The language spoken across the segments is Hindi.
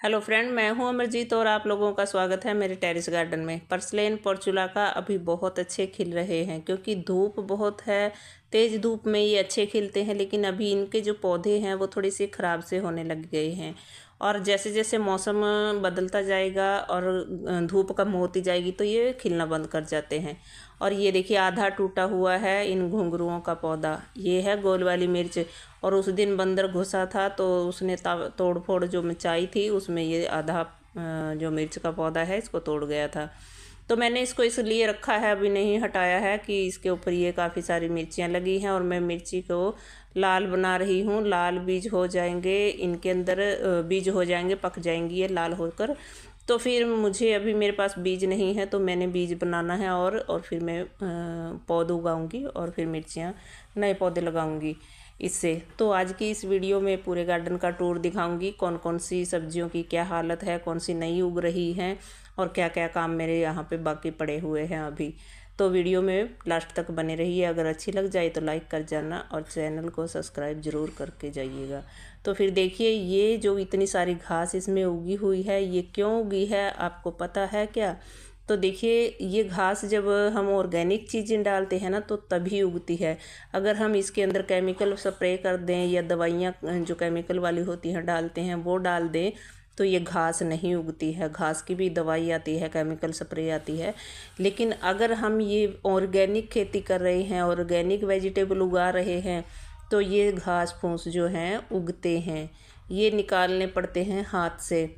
हेलो फ्रेंड, मैं हूं अमरजीत और आप लोगों का स्वागत है मेरे टेरेस गार्डन में। पर्सलेन पोर्चुलाका अभी बहुत अच्छे खिल रहे हैं क्योंकि धूप बहुत है। तेज़ धूप में ये अच्छे खिलते हैं, लेकिन अभी इनके जो पौधे हैं वो थोड़ी सी ख़राब से होने लग गए हैं। और जैसे जैसे मौसम बदलता जाएगा और धूप कम होती जाएगी तो ये खिलना बंद कर जाते हैं। और ये देखिए आधा टूटा हुआ है इन घुंघरुओं का पौधा। ये है गोल वाली मिर्च। और उस दिन बंदर घुसा था तो उसने तोड़ फोड़ जो मचाई थी, उसमें ये आधा जो मिर्च का पौधा है इसको तोड़ गया था। तो मैंने इसको इसलिए रखा है, अभी नहीं हटाया है, कि इसके ऊपर ये काफ़ी सारी मिर्चियाँ लगी हैं और मैं मिर्ची को लाल बना रही हूँ। लाल बीज हो जाएंगे इनके अंदर, बीज हो जाएंगे, पक जाएंगी ये लाल होकर। तो फिर मुझे अभी मेरे पास बीज नहीं है तो मैंने बीज बनाना है और फिर मैं पौधे उगाऊंगी और फिर मिर्चियाँ नए पौधे लगाऊंगी इससे। तो आज की इस वीडियो में पूरे गार्डन का टूर दिखाऊंगी, कौन कौन सी सब्जियों की क्या हालत है, कौन सी नई उग रही हैं और क्या क्या काम मेरे यहाँ पे बाकी पड़े हुए हैं अभी। तो वीडियो में लास्ट तक बने रहिए। अगर अच्छी लग जाए तो लाइक कर जाना और चैनल को सब्सक्राइब ज़रूर करके जाइएगा। तो फिर देखिए, ये जो इतनी सारी घास इसमें उगी हुई है, ये क्यों उगी है आपको पता है क्या? तो देखिए, ये घास जब हम ऑर्गेनिक चीज़ें डालते हैं ना तो तभी उगती है। अगर हम इसके अंदर केमिकल स्प्रे कर दें या दवाइयाँ जो केमिकल वाली होती हैं डालते हैं वो डाल दें तो ये घास नहीं उगती है। घास की भी दवाई आती है, केमिकल स्प्रे आती है। लेकिन अगर हम ये ऑर्गेनिक खेती कर रहे हैं, ऑर्गेनिक वेजिटेबल उगा रहे हैं, तो ये घास फूस जो हैं उगते हैं। ये निकालने पड़ते हैं हाथ से,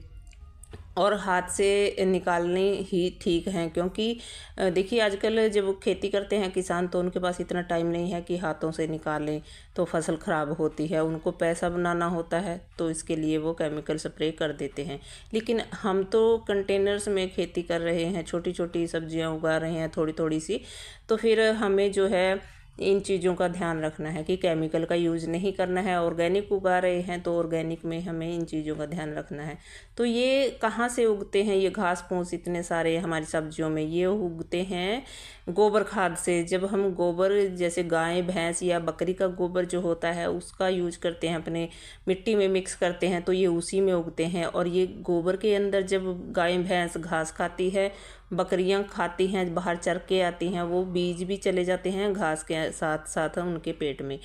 और हाथ से निकालने ही ठीक हैं क्योंकि देखिए आजकल जब खेती करते हैं किसान तो उनके पास इतना टाइम नहीं है कि हाथों से निकालें, तो फसल ख़राब होती है, उनको पैसा बनाना होता है, तो इसके लिए वो केमिकल स्प्रे कर देते हैं। लेकिन हम तो कंटेनर्स में खेती कर रहे हैं, छोटी छोटी सब्जियां उगा रहे हैं थोड़ी थोड़ी सी। तो फिर हमें जो है इन चीज़ों का ध्यान रखना है कि केमिकल का यूज़ नहीं करना है। ऑर्गेनिक उगा रहे हैं तो ऑर्गेनिक में हमें इन चीज़ों का ध्यान रखना है। तो ये कहाँ से उगते हैं ये घास फूस इतने सारे हमारी सब्जियों में? ये उगते हैं गोबर खाद से। जब हम गोबर, जैसे गाय भैंस या बकरी का गोबर जो होता है उसका यूज करते हैं, अपने मिट्टी में मिक्स करते हैं, तो ये उसी में उगते हैं। और ये गोबर के अंदर जब गाय भैंस घास खाती है, बकरियां खाती हैं, बाहर चर के आती हैं, वो बीज भी चले जाते हैं घास के साथ साथ उनके पेट में।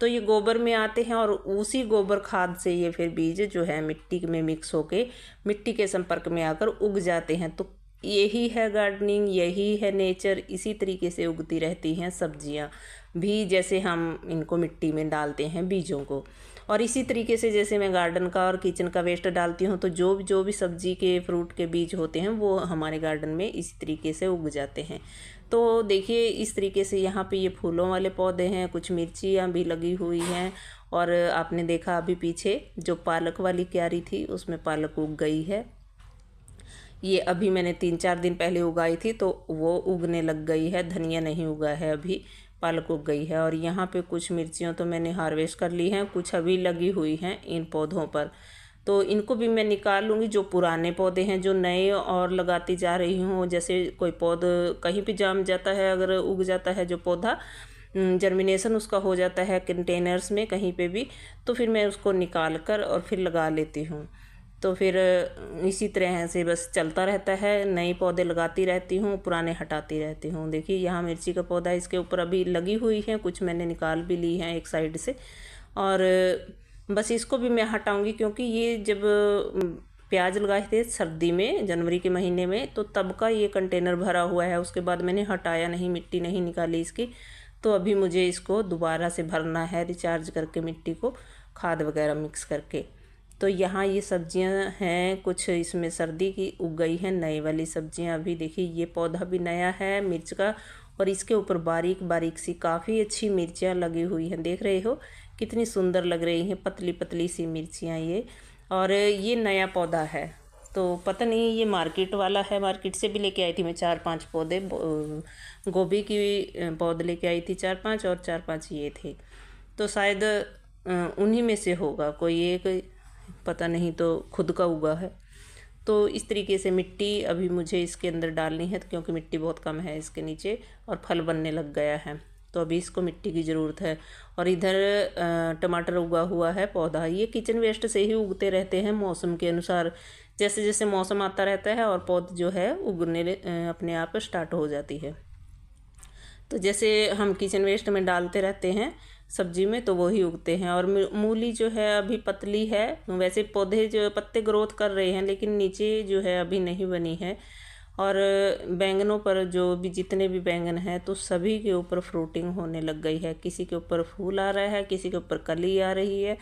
तो ये गोबर में आते हैं और उसी गोबर खाद से ये फिर बीज जो है मिट्टी में मिक्स होके मिट्टी के संपर्क में आकर उग जाते हैं। तो यही है गार्डनिंग, यही है नेचर। इसी तरीके से उगती रहती हैं सब्जियां भी, जैसे हम इनको मिट्टी में डालते हैं बीजों को। और इसी तरीके से जैसे मैं गार्डन का और किचन का वेस्ट डालती हूँ, तो जो भी सब्जी के फ्रूट के बीज होते हैं वो हमारे गार्डन में इसी तरीके से उग जाते हैं। तो देखिए, इस तरीके से यहाँ पे ये फूलों वाले पौधे हैं, कुछ मिर्चियाँ भी लगी हुई हैं। और आपने देखा अभी पीछे जो पालक वाली क्यारी थी उसमें पालक उग गई है। ये अभी मैंने 3-4 दिन पहले उगाई थी तो वो उगने लग गई है। धनिया नहीं उगा है अभी, पालक उग गई है। और यहाँ पे कुछ मिर्चियाँ तो मैंने हार्वेस्ट कर ली हैं, कुछ अभी लगी हुई हैं इन पौधों पर। तो इनको भी मैं निकाल लूँगी। जो पुराने पौधे हैं, जो नए और लगाती जा रही हूँ, जैसे कोई पौधा कहीं भी जम जाता है, अगर उग जाता है जो पौधा, जर्मिनेशन उसका हो जाता है कंटेनर्स में कहीं पे भी, तो फिर मैं उसको निकाल कर और फिर लगा लेती हूँ। तो फिर इसी तरह से बस चलता रहता है, नए पौधे लगाती रहती हूँ, पुराने हटाती रहती हूँ। देखिए यहाँ मिर्ची का पौधा, इसके ऊपर अभी लगी हुई है, कुछ मैंने निकाल भी ली हैं एक साइड से। और बस इसको भी मैं हटाऊंगी क्योंकि ये जब प्याज लगाए थे सर्दी में, जनवरी के महीने में, तो तब का ये कंटेनर भरा हुआ है। उसके बाद मैंने हटाया नहीं, मिट्टी नहीं निकाली इसकी। तो अभी मुझे इसको दोबारा से भरना है, रिचार्ज करके मिट्टी को, खाद वगैरह मिक्स करके। तो यहाँ ये सब्जियां हैं, कुछ इसमें सर्दी की उग गई हैं नई वाली सब्जियां। अभी देखिए ये पौधा भी नया है मिर्च का, और इसके ऊपर बारीक बारीक सी काफ़ी अच्छी मिर्चियाँ लगी हुई हैं। देख रहे हो कितनी सुंदर लग रही हैं, पतली पतली सी मिर्चियाँ ये। और ये नया पौधा है, तो पता नहीं ये मार्केट वाला है, मार्केट से भी लेके आई थी मैं 4-5 पौधे। गोभी की पौधे लेके आई थी 4-5, और 4-5 ये थे। तो शायद उन्हीं में से होगा कोई एक, पता नहीं, तो खुद का उगा है। तो इस तरीके से मिट्टी अभी मुझे इसके अंदर डालनी है क्योंकि मिट्टी बहुत कम है इसके नीचे और फल बनने लग गया है। तो अभी इसको मिट्टी की ज़रूरत है। और इधर टमाटर उगा हुआ है पौधा, ये किचन वेस्ट से ही उगते रहते हैं मौसम के अनुसार। जैसे जैसे मौसम आता रहता है और पौध जो है उगने अपने आप स्टार्ट हो जाती है। तो जैसे हम किचन वेस्ट में डालते रहते हैं सब्जी में तो वही उगते हैं। और मूली जो है अभी पतली है, वैसे पौधे जो पत्ते ग्रोथ कर रहे हैं लेकिन नीचे जो है अभी नहीं बनी है। और बैंगनों पर जो भी जितने भी बैंगन हैं तो सभी के ऊपर फ्रूटिंग होने लग गई है। किसी के ऊपर फूल आ रहा है, किसी के ऊपर कली आ रही है,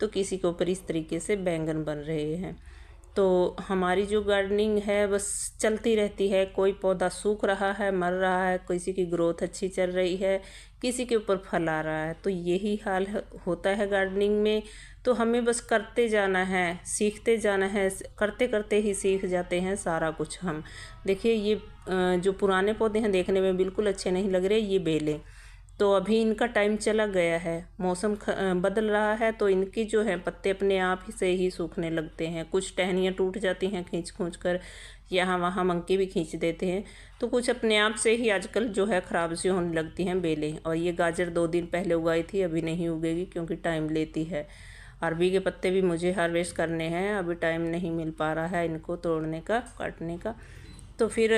तो किसी के ऊपर इस तरीके से बैंगन बन रहे हैं। तो हमारी जो गार्डनिंग है बस चलती रहती है। कोई पौधा सूख रहा है, मर रहा है, किसी की ग्रोथ अच्छी चल रही है, किसी के ऊपर फल आ रहा है। तो यही हाल होता है गार्डनिंग में। तो हमें बस करते जाना है, सीखते जाना है, करते करते ही सीख जाते हैं सारा कुछ हम। देखिए ये जो पुराने पौधे हैं देखने में बिल्कुल अच्छे नहीं लग रहे, ये बेलें तो अभी इनका टाइम चला गया है। मौसम बदल रहा है तो इनकी जो है पत्ते अपने आप ही से ही सूखने लगते हैं। कुछ टहनियाँ टूट जाती हैं खींच खींच कर, यहाँ वहाँ मंकी भी खींच देते हैं। तो कुछ अपने आप से ही आजकल जो है ख़राब सी होने लगती हैं बेलें। और ये गाजर 2 दिन पहले उगाई थी, अभी नहीं उगेगी क्योंकि टाइम लेती है। अरबी के पत्ते भी मुझे हार्वेस्ट करने हैं, अभी टाइम नहीं मिल पा रहा है इनको तोड़ने का, काटने का। तो फिर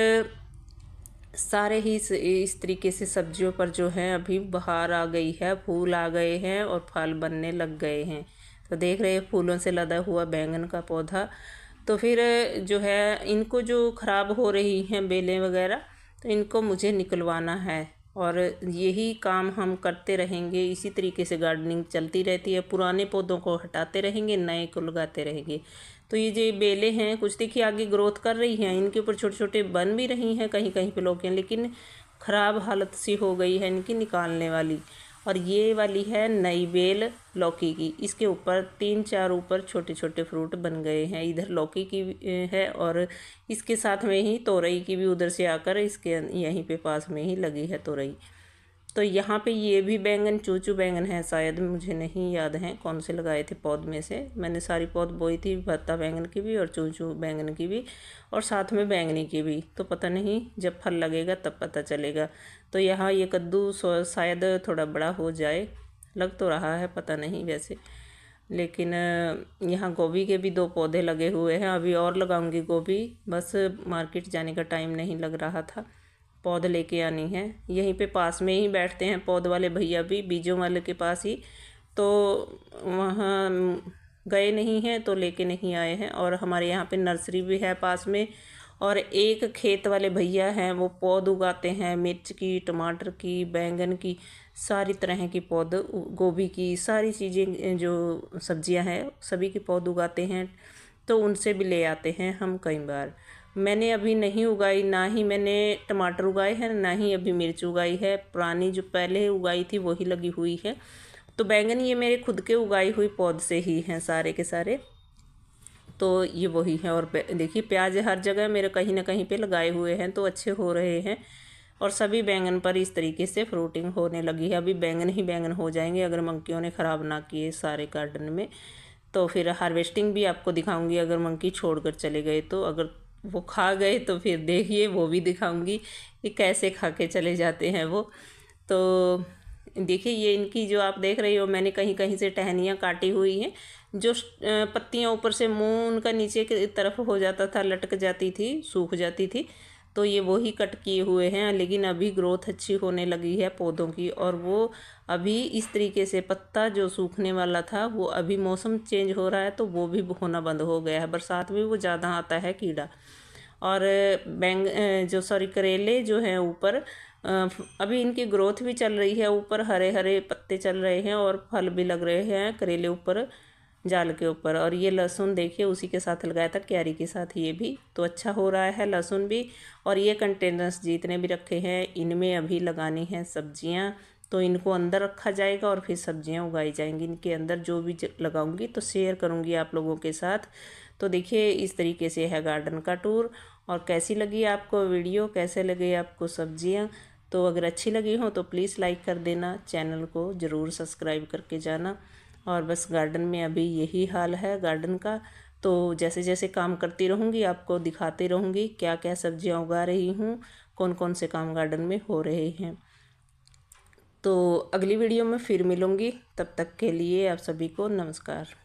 सारे ही इस तरीके से सब्जियों पर जो है अभी बहार आ गई है, फूल आ गए हैं और फल बनने लग गए हैं। तो देख रहे हैं फूलों से लदा हुआ बैंगन का पौधा। तो फिर जो है इनको जो ख़राब हो रही हैं बेलें वगैरह, तो इनको मुझे निकलवाना है। और यही काम हम करते रहेंगे, इसी तरीके से गार्डनिंग चलती रहती है। पुराने पौधों को हटाते रहेंगे, नए को लगाते रहेंगे। तो ये जो बेलें हैं कुछ देखिए आगे ग्रोथ कर रही हैं, इनके ऊपर छोटे छोटे बन भी रही हैं कहीं कहीं पे लौकियाँ, लेकिन ख़राब हालत सी हो गई है इनकी निकालने वाली। और ये वाली है नई बेल लौकी की, इसके ऊपर 3-4 ऊपर छोटे छोटे फ्रूट बन गए हैं। इधर लौकी की है और इसके साथ में ही तोरई की भी उधर से आकर इसके यहीं पे पास में ही लगी है तोरई। तो यहाँ पे ये भी बैंगन चूचू बैंगन है, शायद मुझे नहीं याद है कौन से लगाए थे पौध में से। मैंने सारी पौध बोई थी, भत्ता बैंगन की भी और चूचू बैंगन की भी और साथ में बैंगनी की भी। तो पता नहीं जब फल लगेगा तब पता चलेगा। तो यहाँ ये कद्दू शायद थोड़ा बड़ा हो जाए, लग तो रहा है, पता नहीं वैसे। लेकिन यहाँ गोभी के भी 2 पौधे लगे हुए हैं, अभी और लगाऊंगी गोभी। बस मार्केट जाने का टाइम नहीं लग रहा था, पौध लेके आनी है। यहीं पे पास में ही बैठते हैं पौध वाले भैया भी, बीजों वाले के पास ही। तो वहाँ गए नहीं हैं तो लेके नहीं आए हैं। और हमारे यहाँ पे नर्सरी भी है पास में। और एक खेत वाले भैया हैं, वो पौध उगाते हैं मिर्च की, टमाटर की, बैंगन की, सारी तरह की पौध, गोभी की, सारी चीज़ें जो सब्जियां हैं सभी के पौध उगाते हैं। तो उनसे भी ले आते हैं हम कई बार। मैंने अभी नहीं उगाई, ना ही मैंने टमाटर उगाए हैं, ना ही अभी मिर्च उगाई है। पुरानी जो पहले उगाई थी वही लगी हुई है। तो बैंगन ये मेरे खुद के उगाई हुई पौध से ही हैं सारे के सारे। तो ये वही है। और देखिए प्याज हर जगह मेरे कहीं ना कहीं पे लगाए हुए हैं तो अच्छे हो रहे हैं। और सभी बैंगन पर इस तरीके से फ्रूटिंग होने लगी है। अभी बैंगन ही बैंगन हो जाएंगे अगर मंकियों ने ख़राब ना किए सारे गार्डन में। तो फिर हार्वेस्टिंग भी आपको दिखाऊंगी अगर मंकी छोड़कर चले गए तो। अगर वो खा गए तो फिर देखिए वो भी दिखाऊंगी कि कैसे खा के चले जाते हैं वो। तो देखिए ये इनकी जो आप देख रही हो, मैंने कहीं कहीं से टहनियाँ काटी हुई हैं। जो पत्तियाँ ऊपर से मुँह उनका नीचे की तरफ हो जाता था, लटक जाती थी, सूख जाती थी, तो ये वही कट किए हुए हैं। लेकिन अभी ग्रोथ अच्छी होने लगी है पौधों की। और वो अभी इस तरीके से पत्ता जो सूखने वाला था वो अभी मौसम चेंज हो रहा है तो वो भी होना बंद हो गया है। बरसात में वो ज़्यादा आता है कीड़ा। और जो सॉरी करेले जो हैं ऊपर अभी इनकी ग्रोथ भी चल रही है, ऊपर हरे हरे पत्ते चल रहे हैं और फल भी लग रहे हैं करेले ऊपर जाल के ऊपर। और ये लहसुन देखिए उसी के साथ लगाया था, क्यारी के साथ, ये भी तो अच्छा हो रहा है लहसुन भी। और ये कंटेनर्स जितने भी रखे हैं इनमें अभी लगानी है सब्जियां, तो इनको अंदर रखा जाएगा और फिर सब्जियां उगाई जाएंगी इनके अंदर। जो भी लगाऊंगी तो शेयर करूंगी आप लोगों के साथ। तो देखिए इस तरीके से है गार्डन का टूर। और कैसी लगी आपको वीडियो, कैसे लगे आपको सब्जियां? तो अगर अच्छी लगी हो तो प्लीज़ लाइक कर देना, चैनल को ज़रूर सब्सक्राइब करके जाना। और बस गार्डन में अभी यही हाल है गार्डन का। तो जैसे जैसे काम करती रहूँगी आपको दिखाती रहूँगी क्या क्या सब्जियां उगा रही हूँ, कौन कौन से काम गार्डन में हो रहे हैं। तो अगली वीडियो में फिर मिलूँगी, तब तक के लिए आप सभी को नमस्कार।